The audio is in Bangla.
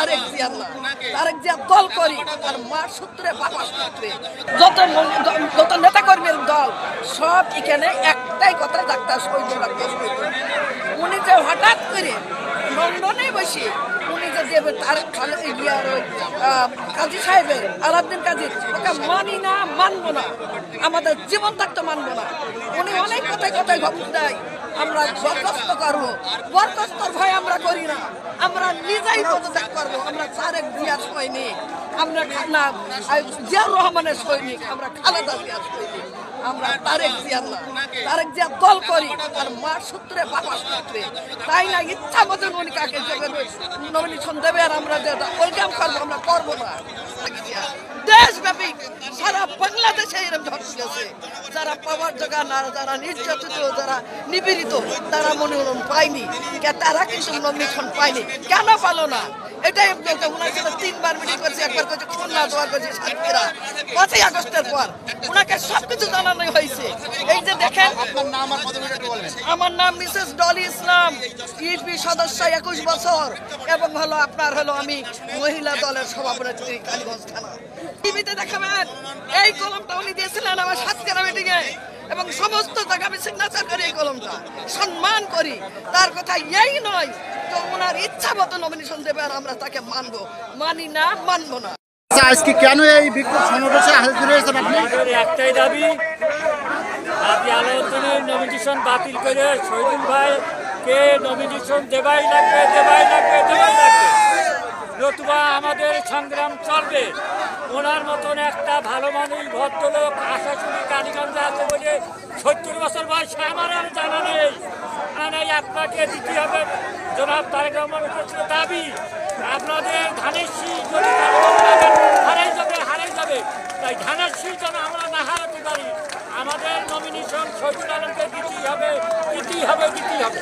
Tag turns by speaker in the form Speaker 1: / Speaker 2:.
Speaker 1: তারেক জিয়া না, তারেক জিয়া দল করি আর মার সূত্রে বাবার সূত্রে যত নেতা কর্মীর দল সব এখানে একটাই কথা ডাক্তার শহীদুল উনি যে হঠাৎ করে লন্ডনে বসে উনি যে দেবে তার কাজী সাহেবের আলাউদ্দিন কাজী ওকে মানি না, মানবো না, আমাদের জীবন থাকতে মানবো না। উনি অনেক কথায় কথায় ভাবুন দেয় আমরা বরখাস্ত করবো, বরখাস্তর ভয় আমরা করি না, আমরা নিজেই পদত্যাগ করবো। আমরা তারেক জিয়ার সৈনিক, আমরা না জিয়াউর রহমানের সৈনিক, আমরা খালেদা জিয়ার সৈনিক, আমরা তারেক জিয়া না, তারেক জিয়া দল করি আর মার সূত্রে বাবার সূত্রে। তাই না ইচ্ছা মতন উনি কাকে নমিনেশন দেবে আর আমরা ওয়েলকাম করবো, আমরা করবো না। দেশব্যাপী সারা বাংলাদেশে এরকম ঝড় গেছে, যারা পাওয়ার জোগা না, যারা নির্যাতিত, যারা নিপীড়িত, তারা মনোনয়ন পায়নি, তারা কিন্তু নমিনেশন পায়নি। কেন পালো না? এটাই ওনার সাথে 3 বার মিটিং করছে, একবার করছে খুলনা, 2 বার করছে সাতক্ষীরা। 5ই আগস্টের পর ওনাকে সবকিছু জানানো হয়েছে। এই যে দেখেন, আমার নাম মিসেস ডলি ইসলাম, ইউপি সদস্য 21 বছর, এবং হলো আপনার হলো আমি মহিলা দলের সভাপতি কালীগঞ্জ থানা। টিভিতে দেখাবেন এই কলমটা উনি দিয়েছিলেন আমার সাতক্ষীরা মিটিং এ, এবং সমস্ত জায়গা আমি সিগনেচার করি, এই কলমটা সম্মান করি। তার কথা এই নয় তো ওনার ইচ্ছা মতো নমিনেশন দেবে আর আমরা তাকে মানবো, মানি না, মানবো না।
Speaker 2: আজকে কেন এই বিক্ষোভ সমাবেশে হাজির হয়েছেন আপনি?
Speaker 3: একটাই দাবি, আলাউদ্দিনের নমিনেশন বাতিল করে শহীদুল ভাইকে নমিনেশন দেবাই লাগবে, দেবাই লাগবে, দেবাই লাগবে, নতুবা আমাদের সংগ্রাম চলবে। ওনার মতন একটা ভালো মানুষ, ভদ্রলোক, আশাশুনি কালীগঞ্জে আছে বলে 70 বছর বয়স, আমার আর জানা নেই। আপনাকে দিতে হবে। জনাব তারেক রহমান উপস্থিত দাবি, আপনাদের ধানের শীষ যদি হারাই যাবে, তাই ধানের শীষ যেন আমরা না হারাতে পারি। আমাদের নমিনেশন শহীদুল আলমকে দিতেই হবে, দিতেই হবে, দিতেই হবে।